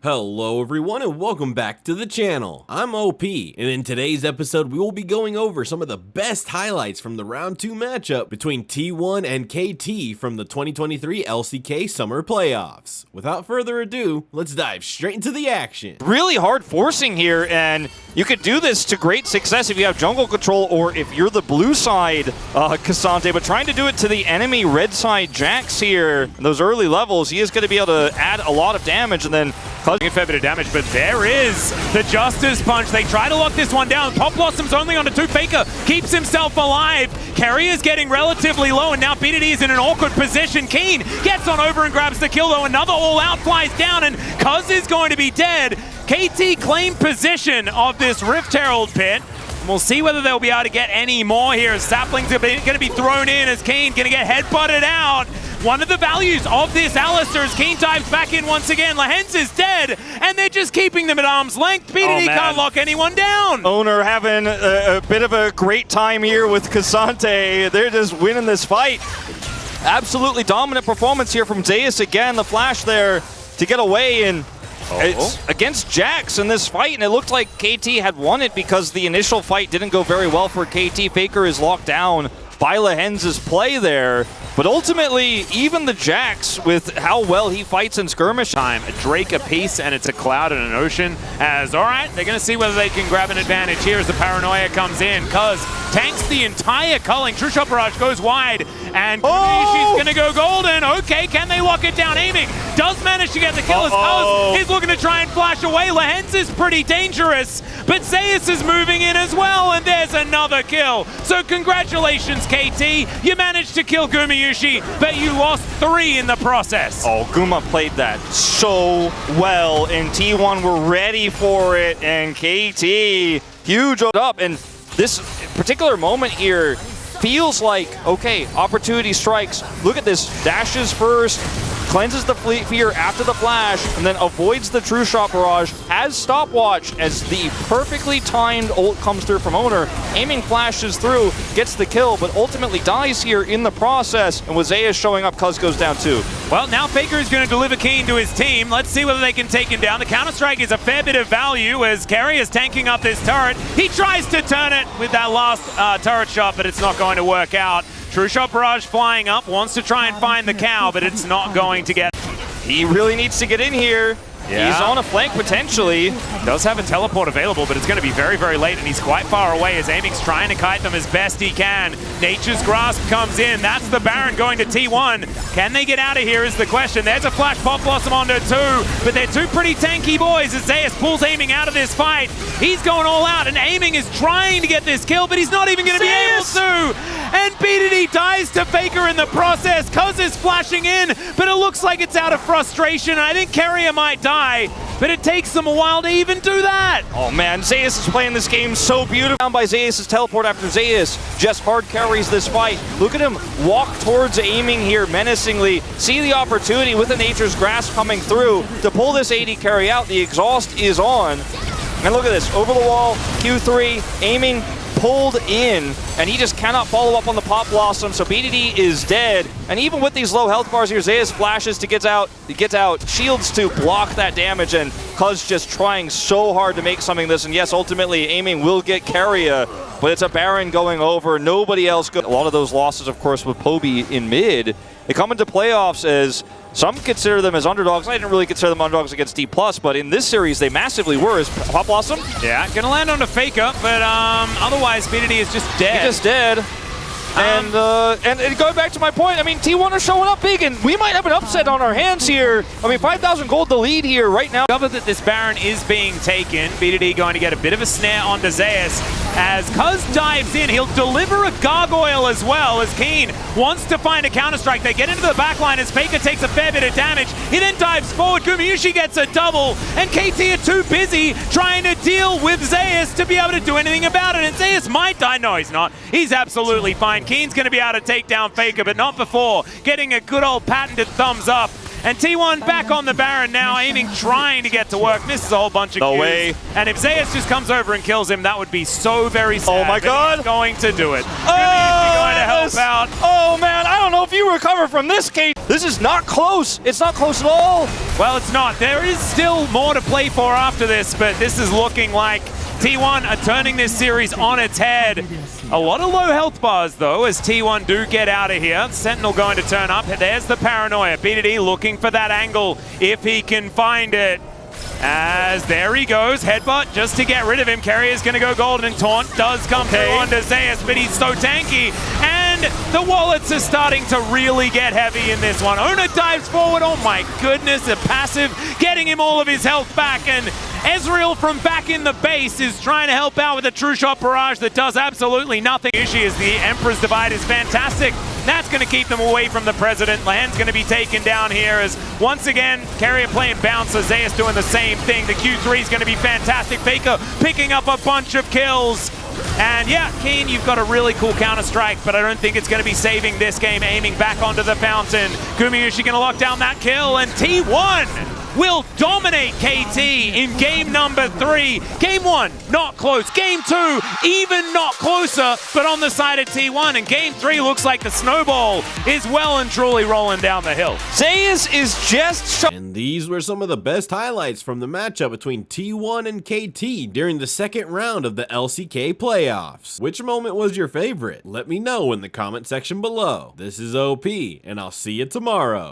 Hello everyone and welcome back to the channel. I'm OP, and in today's episode we will be going over some of the best highlights from the round 2 matchup between T1 and KT from the 2023 LCK Summer Playoffs. Without further ado, let's dive straight into the action. Really hard forcing here, and you could do this to great success if you have jungle control or if you're the blue side K'Sante, but trying to do it to the enemy red side Jax here in those early levels, he is going to be able to add a lot of damage and then a fair bit of damage, but there is the Justice Punch. They try to lock this one down. Pop Blossom's only on a 2. Faker keeps himself alive. Carrier's getting relatively low, and now BDD is in an awkward position. Keen gets on over and grabs the kill, though. Another all-out flies down, and Cuz is going to be dead. KT claimed position of this Rift Herald pit. We'll see whether they'll be able to get any more here. Saplings are going to be thrown in as Keen going to get headbutted out. One of the values of this Alistar is Keen dives back in once again. Lahens is dead, and they're just keeping them at arm's length. BDD can't lock anyone down. Owner having a bit of a great time here with K'Sante. They're just winning this fight. Absolutely dominant performance here from Zeus again. The flash there to get away, and it's against Jax in this fight, and it looked like KT had won it because the initial fight didn't go very well for KT. Faker is locked down by Lahens' play there. But ultimately, even the Jax, with how well he fights in skirmish time, a Drake apiece, and it's a cloud and an ocean. As, all right, they're going to see whether they can grab an advantage here as the paranoia comes in. Cuz tanks the entire culling. True Shot Barrage goes wide, and she's going to go golden. Okay, can they lock it down? Aiming does manage to get the kill as Cuz is looking to try and flash away. Lahens is pretty dangerous, but Zeus is moving in as well, and there's another kill. So congratulations, KT. You managed to kill Gumayushi, but you lost 3 in the process. Oh, Guma played that so well, and T1 were ready for it, and KT, huge up, and this particular moment here feels like, okay, opportunity strikes. Look at this, dashes first, cleanses the fear after the flash, and then avoids the True Shot Barrage, has stopwatch as the perfectly timed ult comes through from Owner. Aiming flashes through, gets the kill, but ultimately dies here in the process, and with Zeus showing up, Cuz goes down too. Well, now Faker is going to deliver Keen to his team. Let's see whether they can take him down. The Counter-Strike is a fair bit of value as Carrier is tanking up this turret. He tries to turn it with that last turret shot, but it's not going to work out. True Shot Barrage flying up, wants to try and find the cow, but it's not going to get. He really needs to get in here. Yeah. He's on a flank potentially. Does have a teleport available, but it's going to be very, very late, and he's quite far away as Aiming's trying to kite them as best he can. Nature's Grasp comes in. That's the Baron going to T1. Can they get out of here is the question. There's a flash Pop Blossom onto 2, but they're 2 pretty tanky boys as Zeus pulls Aiming out of this fight. He's going all out, and Aiming is trying to get this kill, but he's not even going to be able to. And BDD dies to Faker in the process. Cuz is flashing in, but it looks like it's out of frustration. I think Carrier might die, but it takes them a while to even do that. Oh man, Zeus is playing this game so beautiful. Down by Zeus' teleport after Zeus just hard carries this fight. Look at him walk towards Aiming here menacingly. See the opportunity with the Nature's Grasp coming through to pull this AD carry out. The exhaust is on. And look at this, over the wall, Q3, Aiming pulled in, and he just cannot follow up on the Pop Blossom, so BDD is dead. And even with these low health bars here, Zeus flashes to get out, shields to block that damage, and Cuz just trying so hard to make something of this. And yes, ultimately, Aiming will get Carrier, but it's a Baron going over, nobody else A lot of those losses, of course, with Poby in mid, they come into playoffs as some consider them as underdogs. I didn't really consider them underdogs against D+, but in this series, they massively were. Is Pop Blossom? Yeah, gonna land on a Faker, but otherwise, BDD is just dead. He's just dead. And going back to my point, I mean, T1 are showing up big, and we might have an upset on our hands here. I mean, 5,000 gold the lead here right now. Discover that this Baron is being taken. BDD going to get a bit of a snare onto Zeus. As Cuz dives in, he'll deliver a gargoyle as well, as Keen wants to find a counter-strike. They get into the backline as Faker takes a fair bit of damage. He then dives forward, Gumayushi gets a double, and KT are too busy trying to deal with Zeus to be able to do anything about it. And Zeus might die. No, he's not. He's absolutely fine. Keen's going to be able to take down Faker, but not before getting a good old patented thumbs up. And T1 back on the Baron now, Aiming, trying to get to work. Misses a whole bunch of No Qs. way. And if Zeus just comes over and kills him, that would be so very sad. Oh my God. He's going to do it. Oh! Going to help out. Oh man, I don't know if you recover from this, Kate. This is not close. It's not close at all. Well, it's not. There is still more to play for after this, but this is looking like T1 are turning this series on its head. A lot of low health bars, though, as T1 do get out of here. Sentinel going to turn up. There's the paranoia. BDD looking for that angle if he can find it. As there he goes, headbutt just to get rid of him. Carrier's going to go golden, and Taunt does come through onto Zeus, but he's so tanky. And the wallets are starting to really get heavy in this one. Ona dives forward. Oh my goodness, a passive getting him all of his health back. And Ezreal from back in the base is trying to help out with a true shot barrage that does absolutely nothing. Issue is the Emperor's Divide is fantastic. That's going to keep them away from the President. Land's going to be taken down here as, once again, Carrier playing bouncer. Zeus doing the same thing. The Q3 is going to be fantastic. Faker picking up a bunch of kills. And yeah, Keen, you've got a really cool counter-strike, but I don't think it's going to be saving this game. Aiming back onto the fountain. Gumayushi going to lock down that kill, and T1 will dominate KT in game number 3. Game 1, not close. Game 2, even not closer, but on the side of T1. And game 3 looks like the snowball is well and truly rolling down the hill. Zeus is just... And these were some of the best highlights from the matchup between T1 and KT during the second round of the LCK Playoffs. Which moment was your favorite? Let me know in the comment section below. This is OP, and I'll see you tomorrow.